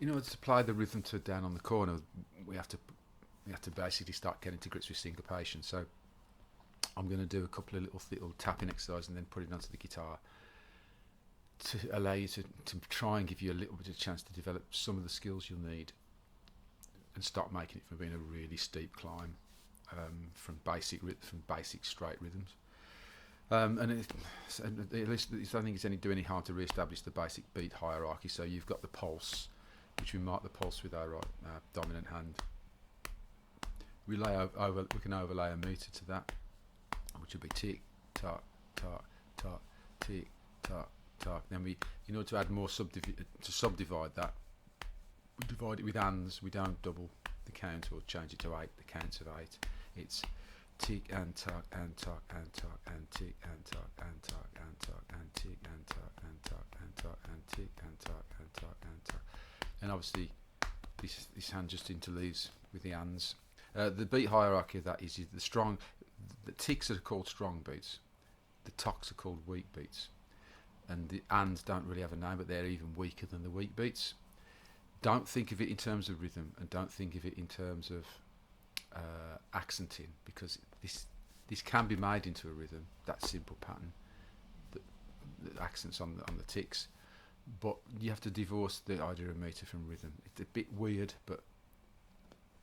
in order to play the rhythm to Down on the Corner, we have to basically start getting to grips with syncopation. So I'm going to do a couple of little tapping exercises and then put it onto the guitar to allow you to try and give you a little bit of chance to develop some of the skills you'll need and start making it from being a really steep climb, from basic straight rhythms. And I don't think it's do any harm to re-establish the basic beat hierarchy. So you've got the pulse, which we mark the pulse with our dominant hand. We can overlay a meter to that, which will be tick, tock, tock, tock, tick, tock, tock. Then in order to add more to subdivide that, we divide it with hands. We don't double the count or change it to 8. The counts of 8. It's tick and tock and tock and tock and tick and tock and tock and tock and tick and tock and tock and tock and tick and tock and tock and tock. And obviously, this hand just interleaves with the hands. The beat hierarchy of that is the strong. The ticks are called strong beats. The tocks are called weak beats. And the ands don't really have a name, but they're even weaker than the weak beats. Don't think of it in terms of rhythm, and don't think of it in terms of accenting, because this can be made into a rhythm. That simple pattern, the accents on the ticks, but you have to divorce the idea of meter from rhythm. It's a bit weird, but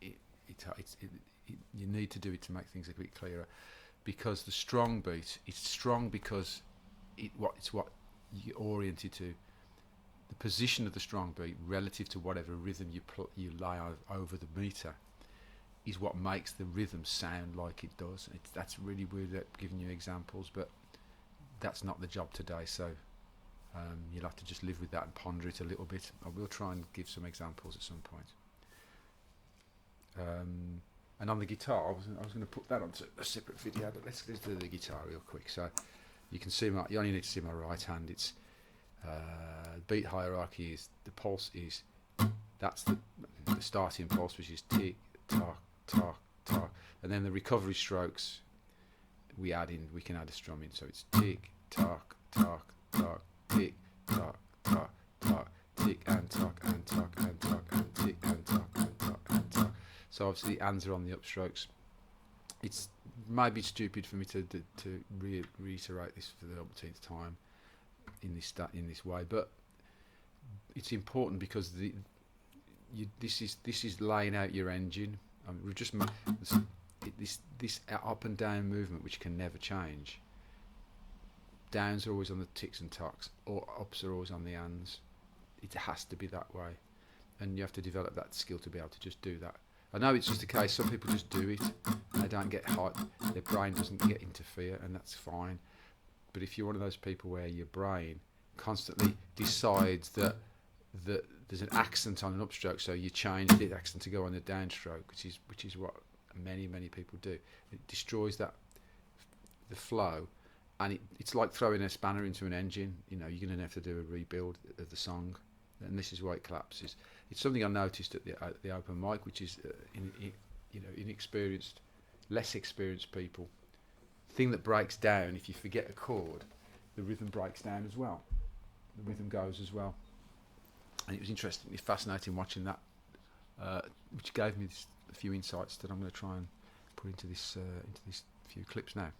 you need to do it to make things a bit clearer. Because the strong beat, it's strong because it's what you're oriented to. The position of the strong beat relative to whatever rhythm you lay over the meter is what makes the rhythm sound like it does. That's really weird at giving you examples, but that's not the job today. So you'll have to just live with that and ponder it a little bit. I will try and give some examples at some point. And on the guitar, I was going to put that onto a separate video, but let's do the guitar real quick. So you can see you only need to see my right hand. It's beat hierarchy is the pulse is that's the starting pulse, which is tick tock tock tock, and then the recovery strokes we can add a strum in. So it's tick tock tock tock tick tock tock tock tick and tock and tock and tock and tick and tock and tock and tock. So obviously the hands are on the upstrokes. It's maybe stupid for me to reiterate this for the umpteenth time in this way, but it's important because this is laying out your engine. We've just this up and down movement, which can never change. Downs are always on the ticks and tocks, or ups are always on the hands. It has to be that way, and you have to develop that skill to be able to just do that. I know it's just a case, some people just do it, and they don't get hot, their brain doesn't get interfere, and that's fine. But if you're one of those people where your brain constantly decides that there's an accent on an upstroke, so you change the accent to go on the downstroke, which is what many people do. It destroys the flow, and it's like throwing a spanner into an engine. You're going to have to do a rebuild of the song, and this is why it collapses. It's something I noticed at the open mic, which is inexperienced, less experienced people. The thing that breaks down, if you forget a chord, the rhythm breaks down as well. The rhythm goes as well. And it was interesting, fascinating watching that, which gave me a few insights that I'm going to try and put into this few clips now.